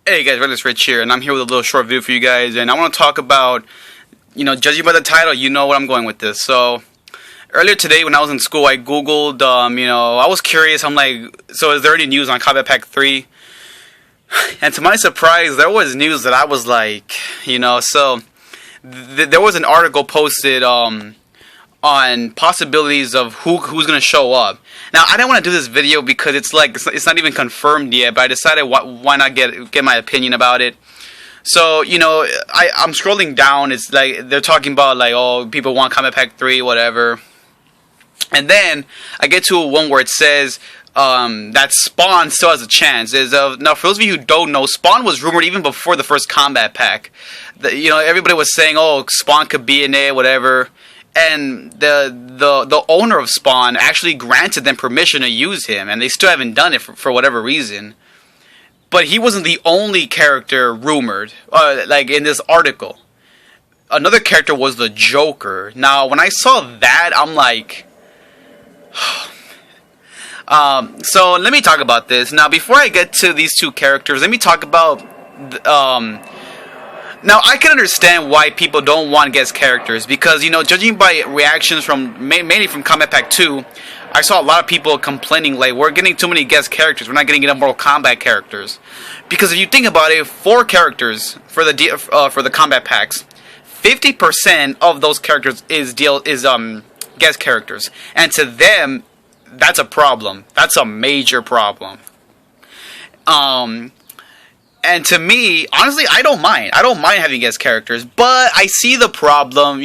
Hey guys, Redless Rich here, and I'm here with a little short video for you guys, and I want to talk about, judging by the title, you know where I'm going with this. So, earlier today when I was in school, I googled, I was curious, I'm like, so is there any news on Kombat Pack 3? And to my surprise, there was news that I was like, there was an article posted, on possibilities of who's going to show up. Now, I didn't want to do this video because it's not even confirmed yet, but I decided why not get my opinion about it. So, I'm scrolling down, it's like, they're talking about, like, oh, people want Kombat Pack 3, whatever. And then, I get to one where it says, that Spawn still has a chance. Now, for those of you who don't know, Spawn was rumored even before the first Kombat Pack. Everybody was saying, oh, Spawn could be in it, whatever. And the owner of Spawn actually granted them permission to use him, and they still haven't done it for whatever reason. But he wasn't the only character rumored, like in this article. Another character was the Joker. Now, when I saw that, I'm like... so, let me talk about this. Now, before I get to these two characters, let me talk about... Now, I can understand why people don't want guest characters, because, judging by reactions from, mainly from Kombat Pack 2, I saw a lot of people complaining, like, we're getting too many guest characters, we're not getting enough Mortal Kombat characters. Because if you think about it, 4 characters for the Kombat Packs, 50% of those characters is guest characters. And to them, that's a problem. That's a major problem. And to me, honestly, I don't mind. I don't mind having guest characters, but I see the problem,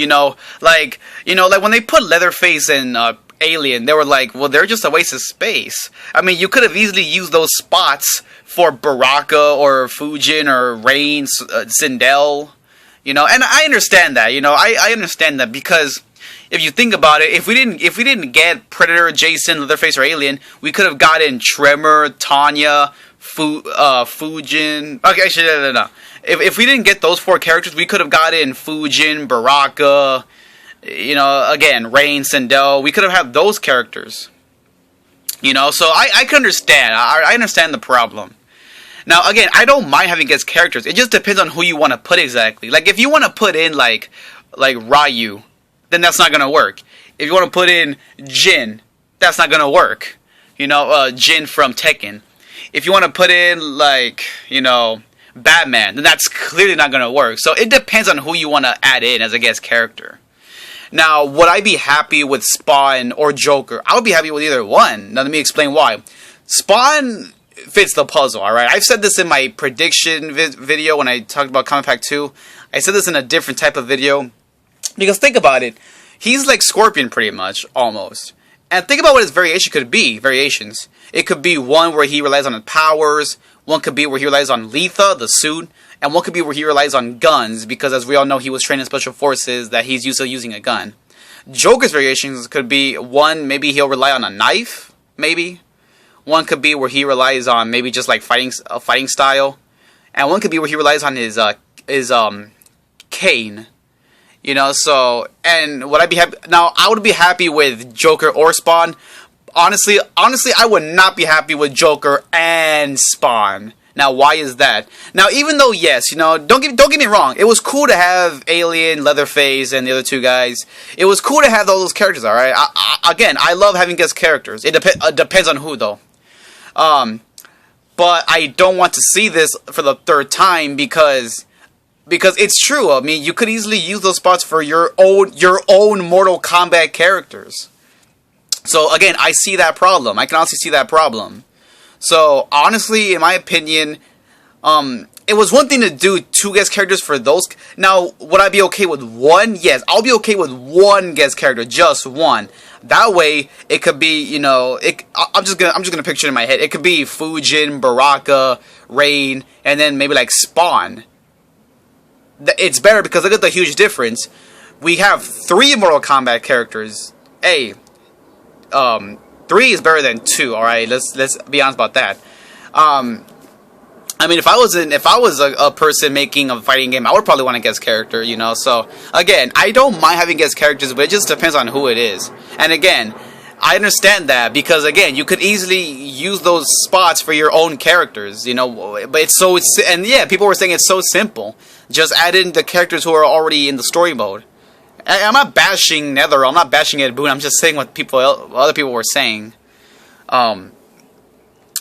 like when they put Leatherface and Alien, they were like, well, they're just a waste of space. I mean, you could have easily used those spots for Baraka or Fujin or Rain, Sindel, and I understand that, I understand that, because if you think about it, if we didn't get Predator, Jason, Leatherface, or Alien, we could have gotten Tremor, Tanya, Fujin. Okay, actually, no. If we didn't get those 4 characters, we could have gotten Fujin, Baraka, again, Rain, Sindel. We could have had those characters. So I can understand. I understand the problem. Now, again, I don't mind having guest characters. It just depends on who you want to put exactly. Like, if you want to put in, like Ryu, then that's not going to work. If you want to put in Jin, that's not going to work. Jin from Tekken. If you want to put in, like, Batman, then that's clearly not going to work. So it depends on who you want to add in as a guest character. Now, would I be happy with Spawn or Joker? I would be happy with either one. Now, let me explain why. Spawn fits the puzzle, alright? I've said this in my prediction video when I talked about Kombat Pack 2. I said this in a different type of video. Because think about it. He's like Scorpion pretty much, almost. And think about what his variations. It could be one where he relies on his powers, one could be where he relies on Letha, the suit, and one could be where he relies on guns, because as we all know, he was trained in Special Forces, that he's used to using a gun. Joker's variations could be one, maybe he'll rely on a knife, maybe. One could be where he relies on maybe just like fighting style. And one could be where he relies on his cane. And would I be happy? Now, I would be happy with Joker or Spawn. Honestly, I would not be happy with Joker and Spawn. Now, why is that? Now, even though, yes, don't get me wrong, it was cool to have Alien, Leatherface, and the other 2 guys. It was cool to have all those characters, alright? Again, I love having guest characters. It depends on who, though. But I don't want to see this for the 3rd time, because it's true. I mean, you could easily use those spots for your own Mortal Kombat characters. So, again, I see that problem. I can honestly see that problem. So, honestly, in my opinion, it was one thing to do 2 guest characters for those. Now, would I be okay with 1? Yes, I'll be okay with 1 guest character, just 1. That way, it could be, I'm just gonna picture it in my head. It could be Fujin, Baraka, Rain, and then maybe like Spawn. It's better because look at the huge difference. We have 3 Mortal Kombat characters. Hey, 3 is better than 2. All right, let's be honest about that. I mean, if I was a person making a fighting game, I would probably want a guest character, So again, I don't mind having guest characters, but it just depends on who it is. And again, I understand that because again, you could easily use those spots for your own characters, you know. But and yeah, people were saying it's so simple. Just add in the characters who are already in the story mode. I'm not bashing Nether. I'm not bashing Ed Boon. I'm just saying what other people were saying. You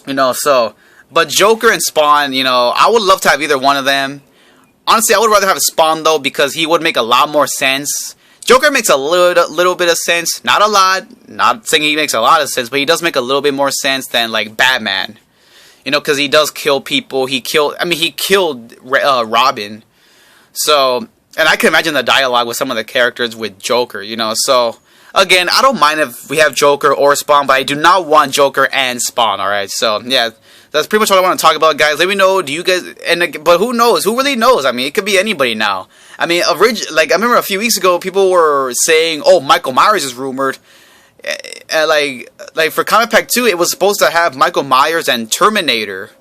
know. So, but Joker and Spawn, you know, I would love to have either one of them. Honestly, I would rather have Spawn though because he would make a lot more sense. Joker makes a little bit of sense, not a lot. Not saying he makes a lot of sense, but he does make a little bit more sense than like Batman. You know, because he does kill people. He killed Robin. So, and I can imagine the dialogue with some of the characters with Joker. You know, so again, I don't mind if we have Joker or Spawn, but I do not want Joker and Spawn. All right, so yeah. That's pretty much all I want to talk about, guys. Let me know, do you guys... But who knows? Who really knows? I mean, it could be anybody now. I mean, I remember a few weeks ago, people were saying, oh, Michael Myers is rumored. Like for Comic Pack 2, it was supposed to have Michael Myers and Terminator.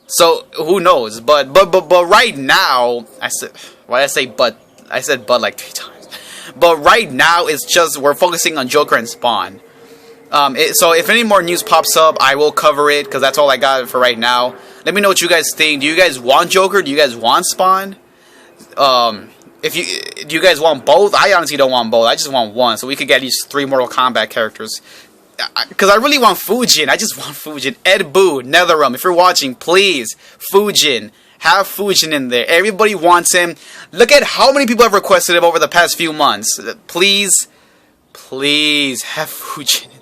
So, who knows? But right now... I said but like 3 times. But right now, it's just... We're focusing on Joker and Spawn. So if any more news pops up, I will cover it, because that's all I got for right now. Let me know what you guys think. Do you guys want Joker? Do you guys want Spawn? Do you guys want both? I honestly don't want both. I just want one, so we could get at least 3 Mortal Kombat characters. Because I really want Fujin. I just want Fujin. Ed Boon, NetherRealm, if you're watching, please, Fujin. Have Fujin in there. Everybody wants him. Look at how many people have requested him over the past few months. Please have Fujin in there.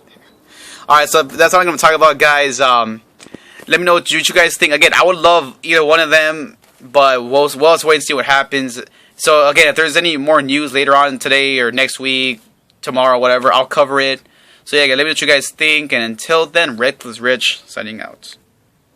Alright, so that's all I'm going to talk about, guys. Let me know what you guys think. Again, I would love either one of them, but we'll just wait and see what happens. So, again, if there's any more news later on today or next week, tomorrow, whatever, I'll cover it. So, yeah, let me know what you guys think. And until then, Red was Rich, signing out.